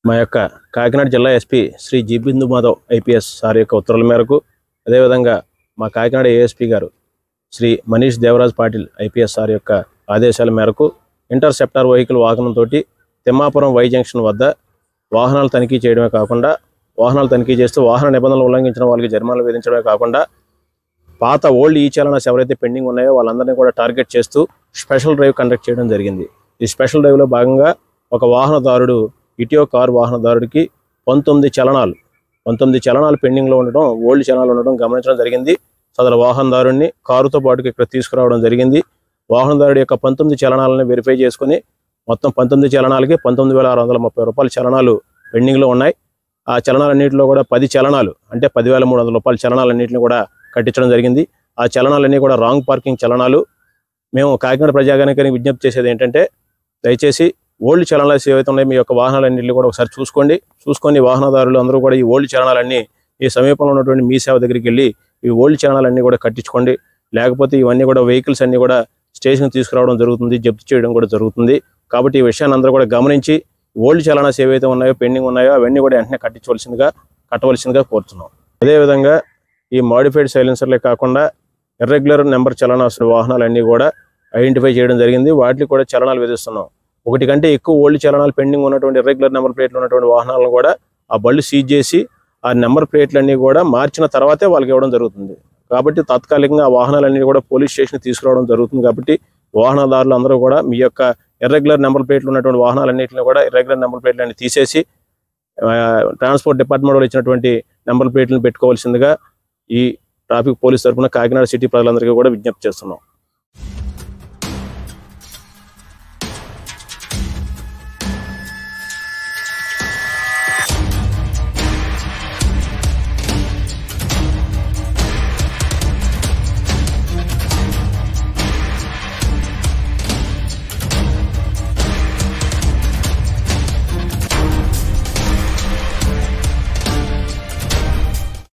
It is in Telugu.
మా యొక్క కాకినాడ జిల్లా SP Shri G Bindu Madhav IPS sir యొక్క ఉత్తర్వుల మేరకు, అదేవిధంగా మా కాకినాడ ఏఎస్పీ గారు శ్రీ మనీష్ దేవరాజ్ పాటిల్ ఐపీఎస్ సార్ యొక్క ఆదేశాల మేరకు ఇంటర్సెప్టర్ వెహికల్ వాహనంతో తిమ్మాపురం వై జంక్షన్ వద్ద వాహనాలు తనిఖీ చేయడమే కాకుండా, వాహనాలు తనిఖీ చేస్తూ వాహన నిబంధనలు ఉల్లంఘించిన వాళ్ళకి జరిమానాలు విధించడమే కాకుండా, పాత ఓల్డ్ ఈ చలానాస్ ఎవరైతే పెండింగ్ ఉన్నాయో వాళ్ళందరినీ కూడా టార్గెట్ చేస్తూ స్పెషల్ డ్రైవ్ కండక్ట్ చేయడం జరిగింది. ఈ స్పెషల్ డ్రైవ్లో భాగంగా ఒక వాహనదారుడు ఇటియో కారు వాహనదారుడికి 19 చలనాలు పెండింగ్లో ఉండడం, ఓల్డ్ చలనాలు ఉండడం గమనించడం జరిగింది. సదరు వాహనదారుడిని కారుతో పాటుగా ఇక్కడ తీసుకురావడం జరిగింది. వాహనదారుడి యొక్క 19 చలనాలను వెరిఫై చేసుకుని మొత్తం 19 చలనాలకి 19,630 రూపాయల చలనాలు పెండింగ్లో ఉన్నాయి. ఆ చలనాలన్నింటిలో కూడా 10 చలనాలు అంటే 10,300 రూపాయల చలనాలన్నింటినీ కూడా కట్టించడం జరిగింది. ఆ చలనాలన్నీ కూడా రాంగ్ పార్కింగ్ చలనాలు. మేము కాకినాడ ప్రజాగానికి విజ్ఞప్తి చేసేది ఏంటంటే, దయచేసి ఓల్డ్ చలనాలు ఏవైతే ఉన్నాయో మీ యొక్క వాహనాలన్నింటినీ కూడా ఒకసారి చూసుకొని వాహనదారులు అందరూ కూడా ఈ ఓల్డ్ చలనాలన్నీ ఈ సమీపంలో ఉన్నటువంటి మీ సేవ దగ్గరికి వెళ్ళి ఈ ఓల్డ్ చలనాలన్నీ కూడా కట్టించుకోండి. లేకపోతే ఇవన్నీ కూడా వెహికల్స్ అన్నీ కూడా స్టేషన్కి తీసుకురావడం జరుగుతుంది, జప్తు చేయడం కూడా జరుగుతుంది. కాబట్టి ఈ విషయాన్ని అందరూ కూడా గమనించి ఓల్డ్ చలనాస్ ఏవైతే ఉన్నాయో పెండింగ్ ఉన్నాయో అవన్నీ కూడా వెంటనే కట్టవలసిందిగా కోరుతున్నాం. అదేవిధంగా ఈ మాడిఫైడ్ సైలెన్సర్లే కాకుండా ఇర్రెగ్యులర్ నెంబర్ చలనాస్ వాహనాలన్నీ కూడా ఐడెంటిఫై చేయడం జరిగింది. వాటికి కూడా చలనాలు విధిస్తున్నాం. 1 కంటే ఎక్కువ ఓల్డ్ చలనాలు పెండింగ్ ఉన్నటువంటి ఇర్రెగ్యులర్ నెంబర్ ప్లేట్లు ఉన్నటువంటి వాహనాలను కూడా ఆ బళ్ళు సీజ్ చేసి ఆ నెంబర్ ప్లేట్లన్నీ కూడా మార్చిన తర్వాతే వాళ్ళకి ఇవ్వడం జరుగుతుంది. కాబట్టి తాత్కాలికంగా ఆ వాహనాలన్నీ కూడా పోలీస్ స్టేషన్కి తీసుకురావడం జరుగుతుంది. కాబట్టి వాహనదారులు అందరూ కూడా మీ యొక్క ఇర్రెగ్యులర్ నెంబర్ ప్లేట్లు ఉన్నటువంటి వాహనాలన్నింటినీ కూడా ఇర్రెగ్యులర్ నెంబర్ ప్లేట్లన్నీ తీసేసి ట్రాన్స్పోర్ట్ డిపార్ట్మెంట్ వాళ్ళు ఇచ్చినటువంటి నెంబర్ ప్లేట్లను పెట్టుకోవాల్సిందిగా ఈ ట్రాఫిక్ పోలీస్ తరఫున కాకినాడ సిటీ ప్రజలందరికీ కూడా విజ్ఞప్తి చేస్తున్నాం.